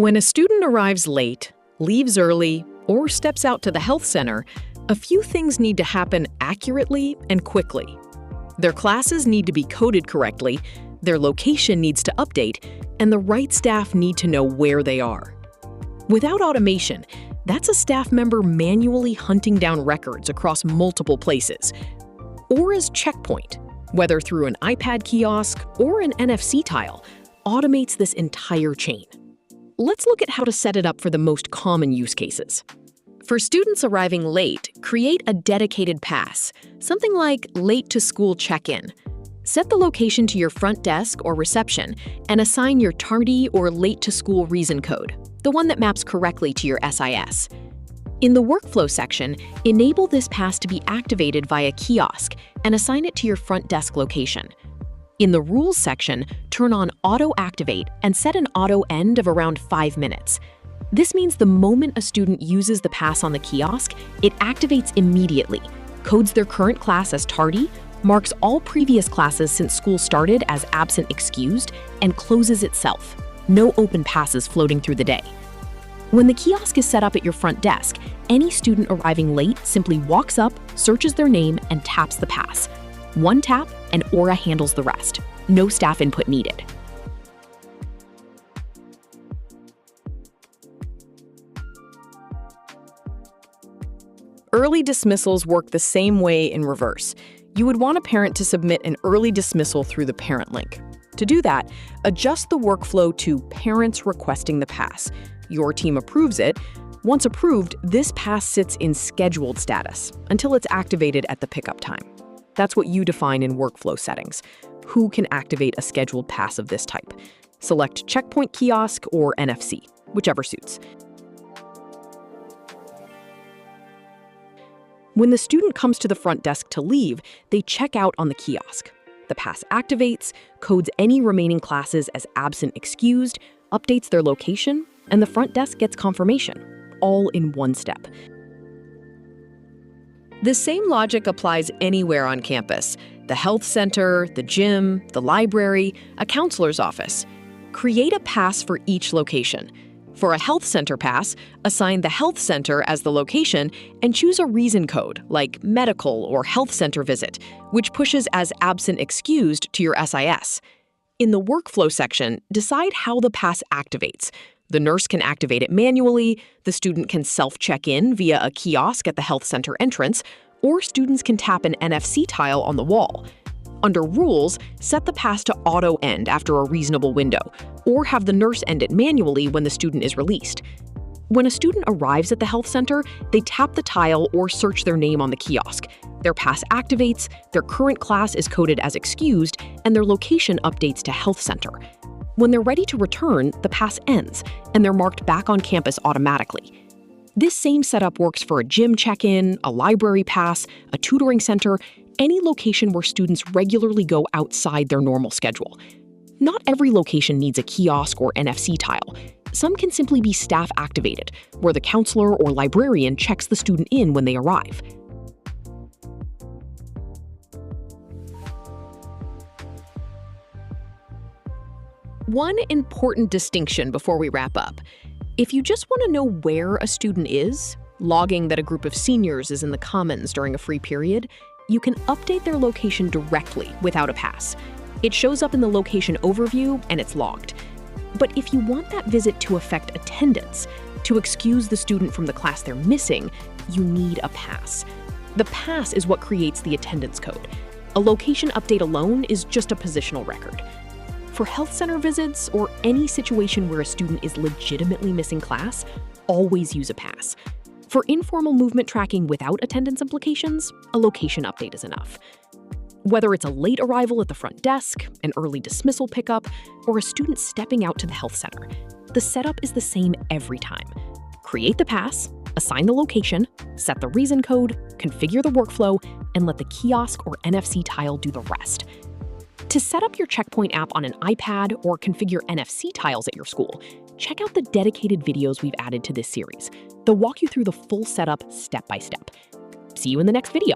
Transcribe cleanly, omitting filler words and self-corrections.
When a student arrives late, leaves early, or steps out to the health center, a few things need to happen accurately and quickly. Their classes need to be coded correctly, their location needs to update, and the right staff need to know where they are. Without automation, that's a staff member manually hunting down records across multiple places. Or as checkpoint, whether through an iPad kiosk or an NFC tile, automates this entire chain. Let's look at how to set it up for the most common use cases. For students arriving late, create a dedicated pass, something like late to school check-in. Set the location to your front desk or reception and assign your tardy or late to school reason code, the one that maps correctly to your SIS. In the workflow section, enable this pass to be activated via kiosk and assign it to your front desk location. In the rules section, turn on auto activate and set an auto end of around 5 minutes. This means the moment a student uses the pass on the kiosk, it activates immediately, codes their current class as tardy, marks all previous classes since school started as absent excused, and closes itself. No open passes floating through the day. When the kiosk is set up at your front desk, any student arriving late simply walks up, searches their name, and taps the pass. One tap, and Aura handles the rest. No staff input needed. Early dismissals work the same way in reverse. You would want a parent to submit an early dismissal through the parent link. To do that, adjust the workflow to parents requesting the pass. Your team approves it. Once approved, this pass sits in scheduled status until it's activated at the pickup time. That's what you define in workflow settings. Who can activate a scheduled pass of this type? Select checkpoint kiosk or NFC, whichever suits. When the student comes to the front desk to leave, they check out on the kiosk. The pass activates, codes any remaining classes as absent excused, updates their location, and the front desk gets confirmation, all in one step. The same logic applies anywhere on campus: the health center, the gym, the library, a counselor's office. Create a pass for each location. For a health center pass, assign the health center as the location and choose a reason code like medical or health center visit, which pushes as absent excused to your SIS. In the workflow section, decide how the pass activates. The nurse can activate it manually, the student can self-check in via a kiosk at the health center entrance, or students can tap an NFC tile on the wall. Under Rules, set the pass to auto end after a reasonable window, or have the nurse end it manually when the student is released. When a student arrives at the health center, they tap the tile or search their name on the kiosk. Their pass activates, their current class is coded as excused, and their location updates to health center. When they're ready to return, the pass ends, and they're marked back on campus automatically. This same setup works for a gym check-in, a library pass, a tutoring center, any location where students regularly go outside their normal schedule. Not every location needs a kiosk or NFC tile. Some can simply be staff activated, where the counselor or librarian checks the student in when they arrive. One important distinction before we wrap up. If you just want to know where a student is, logging that a group of seniors is in the commons during a free period, you can update their location directly without a pass. It shows up in the location overview and it's logged. But if you want that visit to affect attendance, to excuse the student from the class they're missing, you need a pass. The pass is what creates the attendance code. A location update alone is just a positional record. For health center visits or any situation where a student is legitimately missing class, always use a pass. For informal movement tracking without attendance implications, a location update is enough. Whether it's a late arrival at the front desk, an early dismissal pickup, or a student stepping out to the health center, the setup is the same every time. Create the pass, assign the location, set the reason code, configure the workflow, and let the kiosk or NFC tile do the rest. To set up your Checkpoint app on an iPad or configure NFC tiles at your school, check out the dedicated videos we've added to this series. They'll walk you through the full setup step by step. See you in the next video.